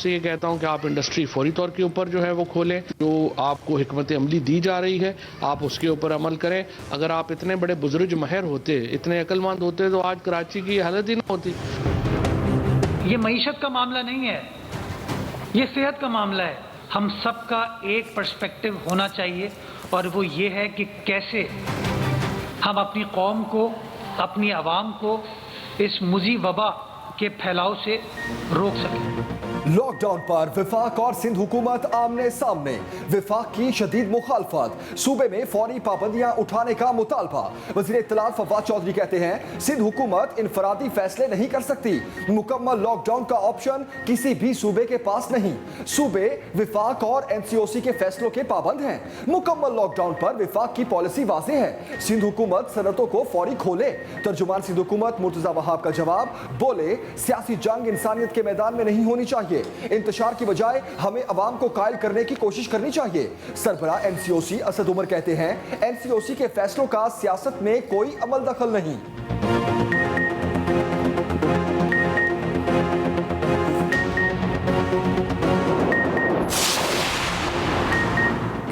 आपसे ये कहता हूं कि आप इंडस्ट्री फौरी तौर के ऊपर जो है वो खोलें, जो आपको हिकमत अमली दी जा रही है आप उसके ऊपर अमल करें। अगर आप इतने बड़े बुजुर्ग महर होते, इतने अक्लमंद होते तो आज कराची की हालत ही ना होती। ये मईशत का मामला नहीं है, ये सेहत का मामला है। हम सबका एक पर्सपेक्टिव होना चाहिए और वो ये है कि कैसे हम अपनी कौम को, अपनी आवाम को इस मुज़ी वबा के फैलाव से रोक सकें। लॉकडाउन पर विफाक और सिंध हुकूमत आमने सामने। विफाक की शदीद मुखालफत, सूबे में फौरी पाबंदियां उठाने का मुतालबा। वज़ीर इत्तलात फवाद चौधरी कहते हैं सिंध हुकूमत इनफरादी फैसले नहीं कर सकती, मुकम्मल लॉकडाउन का ऑप्शन किसी भी सूबे के पास नहीं। सूबे विफाक और NCOC के फैसलों के पाबंद हैं। मुकम्मल लॉकडाउन पर विफाक की पॉलिसी वाज़ेह है, सिंध हुकूमत सनतों को फौरी खोले। तर्जुमान सिंध हुकूमत मुर्तज़ा वहाब का जवाब, बोले सियासी जंग इंसानियत के मैदान में नहीं होनी चाहिए, इंतशार की बजाय हमें अवाम को कायल करने की कोशिश करनी चाहिए। सरबरा NCOC असद उमर कहते हैं NCOC के फैसलों का सियासत में कोई अमल दखल नहीं।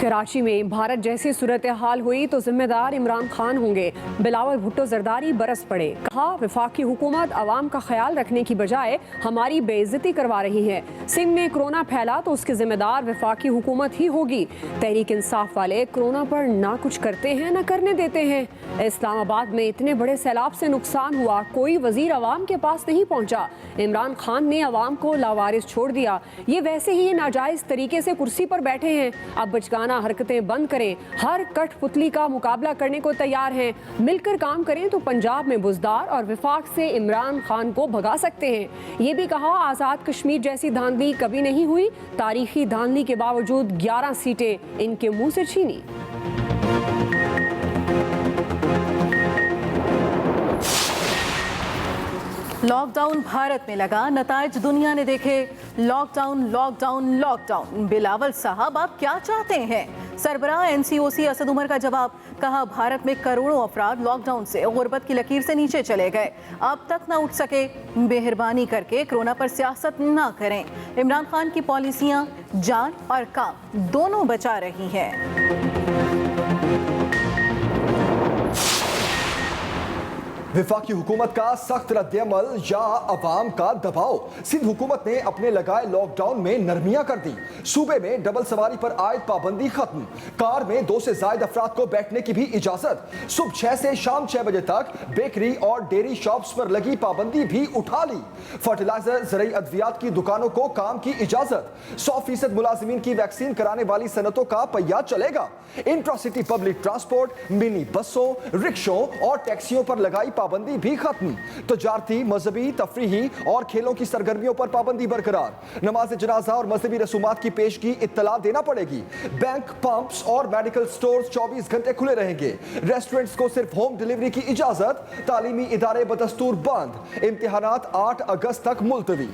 कराची में भारत जैसी सूरत हाल हुई तो जिम्मेदार इमरान खान होंगे। बिलावल भुट्टो जरदारी बरस पड़े, कहा वफाकी हुकूमत अवाम का ख्याल रखने की बजाय हमारी बेइज्जती करवा रही है। सिंध में कोरोना फैला तो उसके जिम्मेदार वफाकी हुकूमत ही होगी। तहरीक इंसाफ वाले कोरोना पर ना कुछ करते हैं ना करने देते हैं। इस्लामाबाद में इतने बड़े सैलाब से नुकसान हुआ, कोई वजीर अवाम के पास नहीं पहुंचा। इमरान खान ने अवाम को लावारिस छोड़ दिया। ये वैसे ही नाजायज तरीके से कुर्सी पर बैठे हैं, अब बचकाना हरकतें बंद करें। हर कठपुतली का मुकाबला करने को तैयार हैं। मिलकर काम करें तो पंजाब में बुजदार और विफाक से इमरान खान को भगा सकते हैं। ये भी कहा आज़ाद कश्मीर जैसी धांधली कभी नहीं हुई, तारीखी धांधली के बावजूद 11 सीटें इनके मुंह से छीनी। लॉकडाउन भारत में लगा, नताइज दुनिया ने देखे। Lockdown lockdown lockdown. बिलावल साहब आप क्या चाहते हैं? सरबराह NCOC असद उमर का जवाब, कहा भारत में करोड़ों अफराद लॉकडाउन से गुर्बत की लकीर से नीचे चले गए, अब तक ना उठ सके। मेहरबानी करके कोरोना पर सियासत ना करें। इमरान खान की पॉलिसियां जान और काम दोनों बचा रही हैं। विफाकी हुकूमत का सख्त रद्द-ए-अमल या अवाम का दबाव। सिंध हुकूमत ने अपने लगाए लॉकडाउन में नरमियां कर दी। सूबे में डबल सवारी पर आयद पाबंदी खत्म। कार में 2 से ज्यादा अफराद को बैठने की भी इजाजत। सुबह 6 से शाम 6 बजे तक बेकरी और डेयरी शॉप्स पर लगी पाबंदी भी उठा ली। फर्टिलाइजर, ज़रूरी अद्वियात की दुकानों को काम की इजाजत। 100% मुलाजिमीन की वैक्सीन कराने वाली सनतों का पहिया चलेगा। इंट्रासिटी पब्लिक ट्रांसपोर्ट, मिनी बसों, रिक्शों और टैक्सियों पर लगाई पाबंदी भी खत्म। तजारती, मजहबी, तफरीही और खेलों की सरगर्मियों पर पाबंदी बरकरार। नमाज जनाजा और मजहबी रसूमात की पेशगी इत्तला देना पड़ेगी। बैंक, पंप्स और मेडिकल स्टोर्स 24 घंटे खुले रहेंगे। रेस्टोरेंट्स को सिर्फ होम डिलीवरी की इजाजत। तालीमी इदारे बदस्तूर बंद। इम्तिहानात 8 अगस्त तक मुलतवी।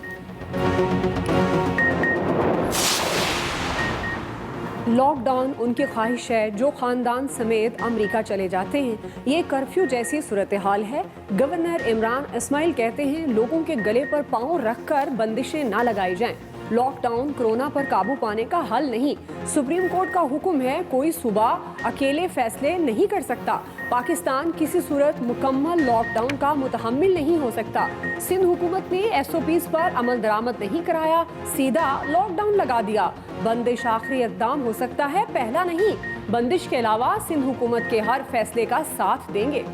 लॉकडाउन उनकी ख्वाहिश है जो खानदान समेत अमेरिका चले जाते हैं। ये कर्फ्यू जैसी सूरत हाल है। गवर्नर इमरान इस्माइल कहते हैं लोगों के गले पर पांव रखकर बंदिशें ना लगाई जाएं। लॉकडाउन कोरोना पर काबू पाने का हल नहीं। सुप्रीम कोर्ट का हुक्म है, कोई सूबा अकेले फैसले नहीं कर सकता। पाकिस्तान किसी सूरत मुकम्मल लॉकडाउन का मुतहम्मिल नहीं हो सकता। सिंध हुकूमत ने SOPs पर अमल दरामद नहीं कराया, सीधा लॉकडाउन लगा दिया। बंदिश आखिरी इक़दाम हो सकता है, पहला नहीं। बंदिश के अलावा सिंध हुकूमत के हर फैसले का साथ देंगे।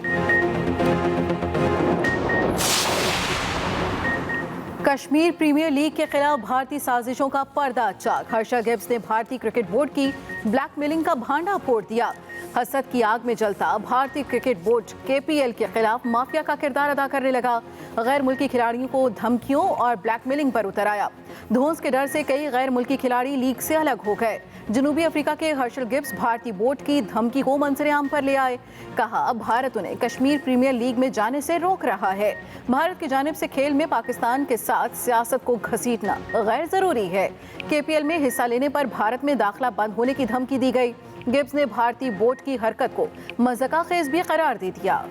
कश्मीर प्रीमियर लीग के खिलाफ भारतीय साजिशों का पर्दा चाक। हर्षा गिब्स ने भारतीय क्रिकेट बोर्ड की ब्लैकमेलिंग का भांडा फोड़ दिया। हसद की आग में जलता भारतीय क्रिकेट बोर्ड KPL के खिलाफ माफिया का किरदार अदा करने लगा। गैर मुल्की खिलाड़ियों को धमकियों और ब्लैकमेलिंग पर उतर आया। धौंस के डर से कई गैर मुल्की खिलाड़ी लीग से अलग हो गए। जनूबी अफ्रीका के हर्षल गिब्स भारतीय बोर्ड की धमकी को मंजर-ए-आम पर ले आए। कहा भारत उन्हें कश्मीर प्रीमियर लीग में जाने से रोक रहा है। भारत की जानिब से खेल में पाकिस्तान के साथ सियासत को घसीटना गैर जरूरी है। KPL में हिस्सा लेने पर भारत में दाखिला बंद होने की धमकी दी गई। गिब्स ने भारतीय बोर्ड की हरकत को मज़ाक़-ए-ख़ेज़ भी करार दे दिया।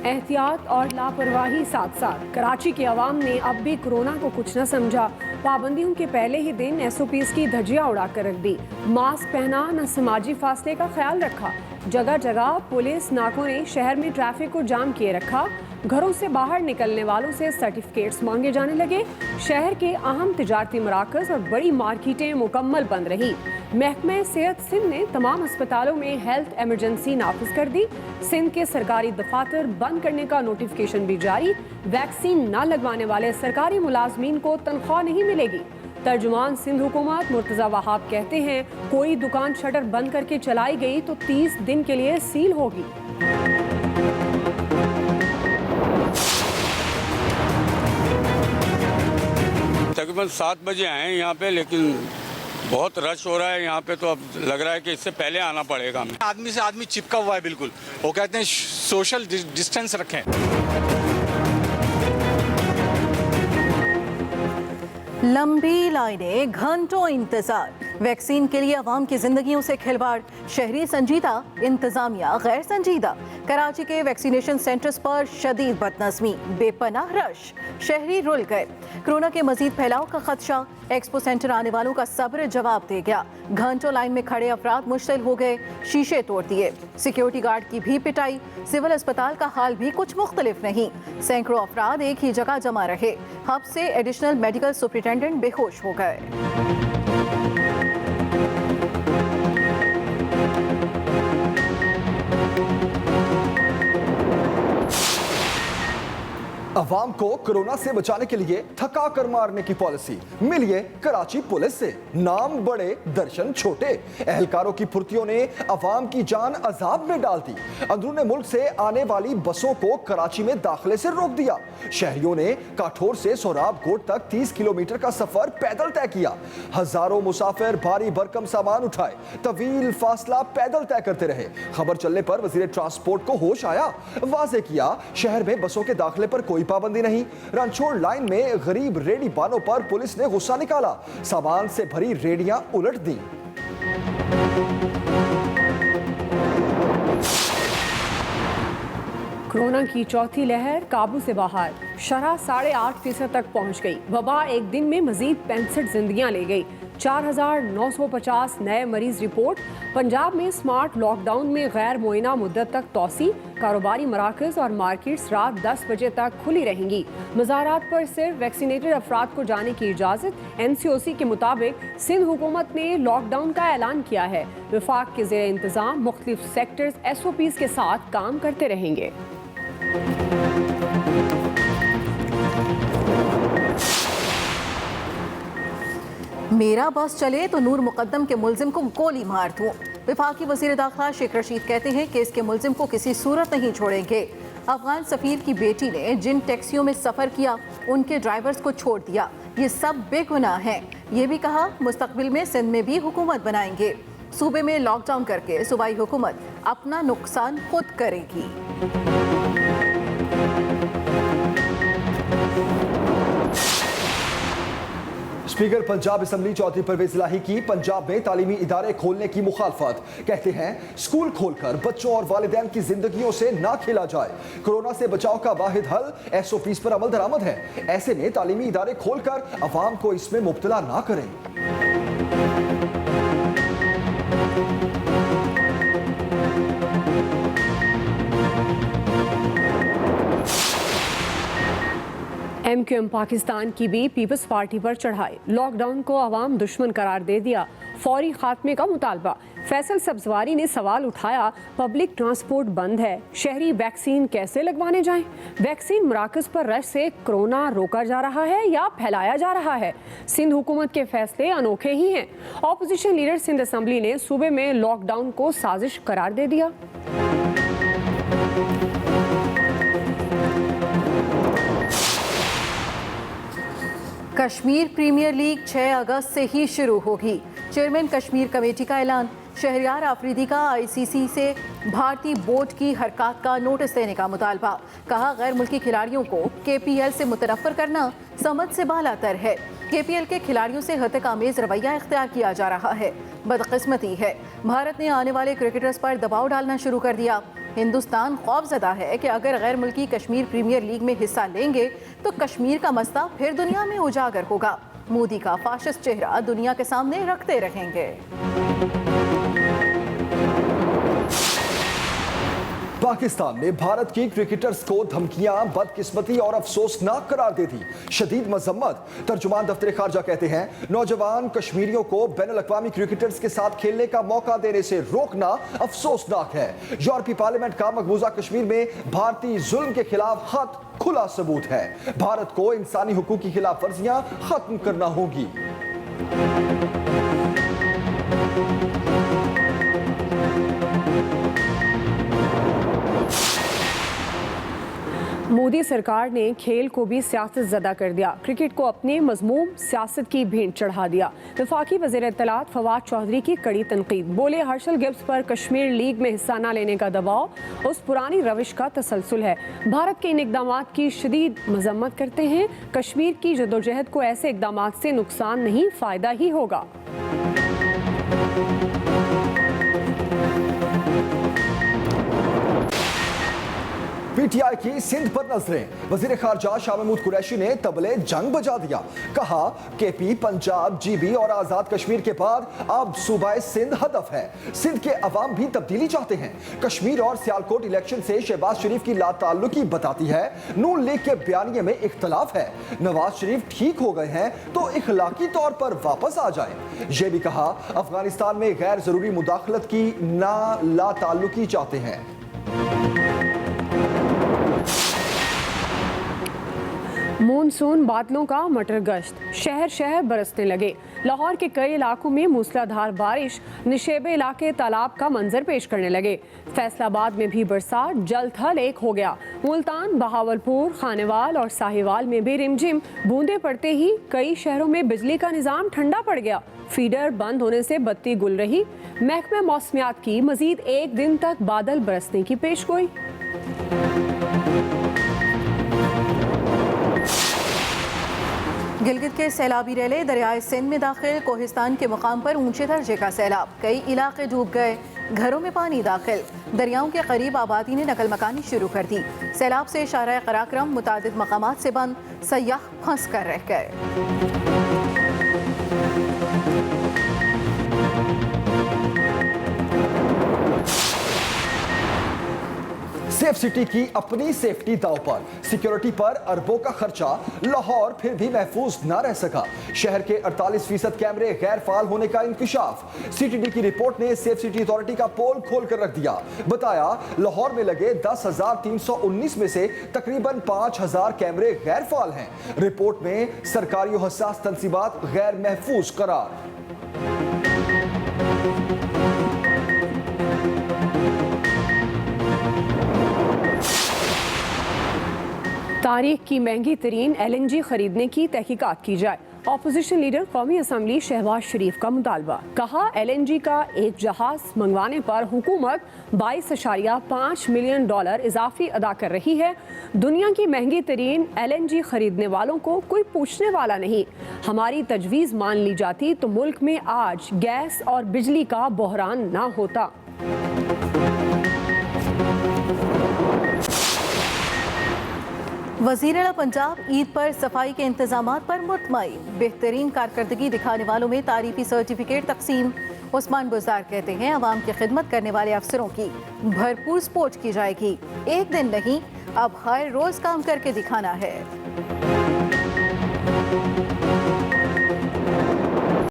एहतियात और लापरवाही साथ साथ कराची के अवाम ने अब भी कोरोना को कुछ न समझा। पाबंदियों के पहले ही दिन SOPs की धज्जियां उड़ाकर रख दी। मास्क पहना, न समाजी फासले का ख्याल रखा। जगह जगह पुलिस नाकों ने शहर में ट्रैफिक को जाम किए रखा। घरों से बाहर निकलने वालों से सर्टिफिकेट्स मांगे जाने लगे। शहर के अहम तिजारती मराकज़ और बड़ी मार्केटें मुकम्मल बंद रही। महकमा सेहत सिंध ने तमाम अस्पतालों में हेल्थ इमरजेंसी नाफिज कर दी। सिंध के सरकारी दफातर बंद करने का नोटिफिकेशन भी जारी। वैक्सीन न लगवाने वाले सरकारी मुलाजमीन को तनख्वाह नहीं मिलेगी। तर्जुमान सिंध हुकूमत मुर्तज़ा वहाब कहते हैं, कोई दुकान शटर बंद करके चलाई गई तो 30 दिन के लिए सील होगी। तकरीबन 7 बजे आए हैं यहाँ पे, लेकिन बहुत रश हो रहा है यहाँ पे, तो अब लग रहा है कि इससे पहले आना पड़ेगा हमें। आदमी से आदमी चिपका हुआ है बिल्कुल। वो कहते हैं सोशल डिस्टेंस रखें। लंबी लाइनें, घंटों इंतजार, वैक्सीन के लिए अवाम की जिंदगियों से खिलवाड़। शहरी संजीदा, इंतजामिया गैर संजीदा। कराची के वैक्सीनेशन सेंटर्स पर शदीद बदनज़मी, बेपनाह रश। शहरी रुल गए। कोरोना के मजीद फैलाव का खदशा। एक्सपो सेंटर आने वालों का सब्र जवाब दे गया। घंटों लाइन में खड़े अफराद मुश्तिल हो गए, शीशे तोड़ दिए। सिक्योरिटी गार्ड की भी पिटाई। सिविल अस्पताल का हाल भी कुछ मुख्तलिफ नहीं। सैकड़ों अफराद एक ही जगह जमा रहे। हब से एडिशनल मेडिकल सुपरिटेंडेंट बेहोश हो गए। अवाम को कोरोना से बचाने के लिए थका कर मारने की पॉलिसी। मिलिए कराची पुलिस से, नाम बड़े दर्शन छोटे। एहलकारों की फुर्तियों ने अवाम की जान अजाब में डाल दी। अंदरूने मुल्क से आने वाली बसों को कराची में दाखिले से रोक दिया। शहरियों ने काठोर से सोराब कोट तक 30 किलोमीटर का सफर पैदल तय किया। हजारों मुसाफिर भारी भरकम सामान उठाए, तवील फासला पैदल तय करते रहे। खबर चलने पर वजीर ट्रांसपोर्ट को होश आया। वाजे किया, शहर में बसों के दाखिले पर कोई पाबंदी नहीं। रनछोड़ लाइन में गरीब रेडी बानों पर पुलिस ने गुस्सा निकाला। सामान से भरी रेडियां उलट दी। कोरोना की चौथी लहर काबू से बाहर। शरह 8.5% तक पहुंच गई। वबा एक दिन में मजीद 65 जिंदगियां ले गई। 4,950 नए मरीज रिपोर्ट। पंजाब में स्मार्ट लॉकडाउन में गैर मुअय्यना मुद्दत तक तोसी। कारोबारी मराकज़ और मार्केट्स रात 10 बजे तक खुली रहेंगी। मज़ारात पर सिर्फ वैक्सीनेटेड अफराद को जाने की इजाज़त। NCOC के मुताबिक सिंध हुकूमत ने लॉकडाउन का ऐलान किया है। वफाक के ज़ेर इंतज़ाम मुख्तलिफ सेक्टर्स SOPs के साथ काम करते रहेंगे। मेरा बस चले तो नूर मुकद्दम के मुल्जिम को गोली मार दूं। वफाकी वज़ीर दाखिला शेख रशीद कहते हैं कि इसके मुल्जिम को किसी सूरत नहीं छोड़ेंगे। अफगान सफ़ीर की बेटी ने जिन टैक्सियों में सफ़र किया, उनके ड्राइवर्स को छोड़ दिया। ये सब बेगुनाह हैं। ये भी कहा, मुस्तकबिल में सिंध में भी हुकूमत बनाएंगे। सूबे में लॉकडाउन करके सूबाई हुकूमत अपना नुकसान खुद करेगी। स्पीकर पंजाब असम्बली चौधरी परवेज इलाही की पंजाब में तालीमी इदारे खोलने की मुखालफत। कहते हैं, स्कूल खोलकर बच्चों और वालिदैन की जिंदगियों से ना खेला जाए। कोरोना से बचाव का वाहिद हल SOPs पर अमल दरामद है। ऐसे में तालीमी इदारे खोलकर अवाम को इसमें मुब्तला ना करें। MQM पाकिस्तान की भी पीपल्स पार्टी पर चढ़ाई। लॉकडाउन को अवाम दुश्मन करार दे दिया। फौरी खात्मे का मुतालबा। फैसल सब्जवारी ने सवाल उठाया, पब्लिक ट्रांसपोर्ट बंद है, शहरी वैक्सीन कैसे लगवाने जाएं? वैक्सीन मराकज़ पर रश से कोरोना रोका जा रहा है या फैलाया जा रहा है? सिंध हुकूमत के फैसले अनोखे ही हैं। ऑपोजिशन लीडर सिंध असम्बली ने सूबे में लॉकडाउन को साजिश करार दे दिया। कश्मीर प्रीमियर लीग 6 अगस्त से ही शुरू होगी। चेयरमैन कश्मीर कमेटी का ऐलान। शहरियार आफरीदी का ICC से भारतीय बोर्ड की हरकत का नोटिस देने का मुतालबा। कहा, गैर मुल्की खिलाड़ियों को KPL से मुतनफ़्फ़र करना समझ से बालातर है। KPL के खिलाड़ियों से हतक-आमेज़ रवैया इख्तियार किया जा रहा है। बदकिस्मती है, भारत ने आने वाले क्रिकेटर्स पर दबाव डालना शुरू कर दिया। हिंदुस्तान खौफजदा है कि अगर गैर मुल्की कश्मीर प्रीमियर लीग में हिस्सा लेंगे तो कश्मीर का मसला फिर दुनिया में उजागर होगा। मोदी का फाशिस्ट चेहरा दुनिया के सामने रखते रहेंगे। पाकिस्तान ने भारत की क्रिकेटर्स को धमकियां बदकिस्मती और अफसोसनाक करार दे दी। शदीद मजम्मत। तर्जुमान दफ्तर खारजा कहते हैं नौजवान कश्मीरियों को बैनुल-अक़वामी क्रिकेटर्स के साथ खेलने का मौका देने से रोकना अफसोसनाक है। यूरोपीय पार्लियामेंट का मकबूजा कश्मीर में भारतीय जुल्म के खिलाफ खत खुला सबूत है। भारत को इंसानी हुकूक की खिलाफ वर्जियां खत्म करना होगी। मोदी सरकार ने खेल को भी सियासत ज़दा कर दिया। क्रिकेट को अपने मज़मूम सियासत की भेंट चढ़ा दिया। वफाकी वज़ीर इत्तलात फवाद चौधरी की कड़ी तनकीद। बोले हर्षल गिब्स पर कश्मीर लीग में हिस्सा न लेने का दबाव उस पुरानी रविश का तसलसल है। भारत के इन इक़दामात की शदीद मजम्मत करते हैं। कश्मीर की जदोजहद को ऐसे इक़दामात से नुकसान नहीं, फ़ायदा ही होगा। पीटीआई की सिंध पर नजरें। वजीर खारजा शाह महमूद कुरैशी ने तबले जंग बजा दिया। कहा केपी, पंजाब, जीबी और आजाद कश्मीर के बाद अब सूबा सिंध हदफ है। सिंध के अवाम भी तब्दीली चाहते हैं। कश्मीर और सियालकोट इलेक्शन से शहबाज शरीफ की लाताल्लुकी बताती है। नून लीग के बयानिए में इख्तलाफ है। नवाज शरीफ ठीक हो गए हैं तो इखलाकी तौर पर वापस आ जाए। यह भी कहा अफगानिस्तान में गैर जरूरी मुदाखलत की ना लाताल्लुकी चाहते हैं। मानसून बादलों का मटर गश्त। शहर शहर बरसने लगे। लाहौर के कई इलाकों में मूसलाधार बारिश निशेबे इलाके तालाब का मंजर पेश करने लगे। फैसलाबाद में भी बरसात जल थल एक हो गया। मुल्तान, बहावलपुर, खानेवाल और साहिवाल में भी रिमझिम बूंदे पड़ते ही कई शहरों में बिजली का निज़ाम ठंडा पड़ गया। फीडर बंद होने से बत्ती गुल रही। महकमे मौसमियात की मजीद एक दिन तक बादल बरसने की पेशगोई। गिलगित के सैलाबी रेले दरियाए सिंध में दाखिल। कोहिस्तान के मुकाम पर ऊंचे दर्जे का सैलाब। कई इलाके डूब गए। घरों में पानी दाखिल। दरियाओं के करीब आबादी ने नकल मकानी शुरू कर दी। सैलाब से शाहराह कराक्रम मुतादिद मकामात से बंद। सयाह फंस कर रह गए। सेफ सिटी की अपनी सेफ्टी दांव पर। सिक्योरिटी पर अरबों का खर्चा। लाहौर फिर भी महफूज न रह सका। शहर के 48% कैमरे गैर फाल होने का इंकशाफ। सीटीडी की रिपोर्ट ने सेफ सिटी अथॉरिटी का पोल खोल कर रख दिया। बताया लाहौर में लगे 10,319 में से तकरीबन 5,000 कैमरे गैर फाल हैं। रिपोर्ट में सरकारी और हसास तंसीबात गैर महफूज करार। तारीख की महंगी तरीन LNG खरीदने की तहकीकात की जाए। ऑपोजिशन लीडर कौमी असम्बली शहबाज शरीफ का मुतालबा। कहा LNG का एक जहाज मंगवाने पर हुकूमत 22.5 मिलियन डॉलर इजाफी अदा कर रही है। दुनिया की महंगी तरीन LNG खरीदने वालों को कोई पूछने वाला नहीं। हमारी तजवीज़ मान ली जाती तो मुल्क में आज गैस और बिजली का बहरान ना होता। वज़ीर-ए-आला पंजाब ईद पर सफाई के इंतजामात पर मुतमईन। बेहतरीन कारकर्दगी दिखाने वालों में तारीफी सर्टिफिकेट तकसीम। उस्मान बुज़दार कहते हैं अवाम की खिदमत करने वाले अफसरों की भरपूर सपोर्ट की जाएगी। एक दिन नहीं, अब हर रोज काम करके दिखाना है।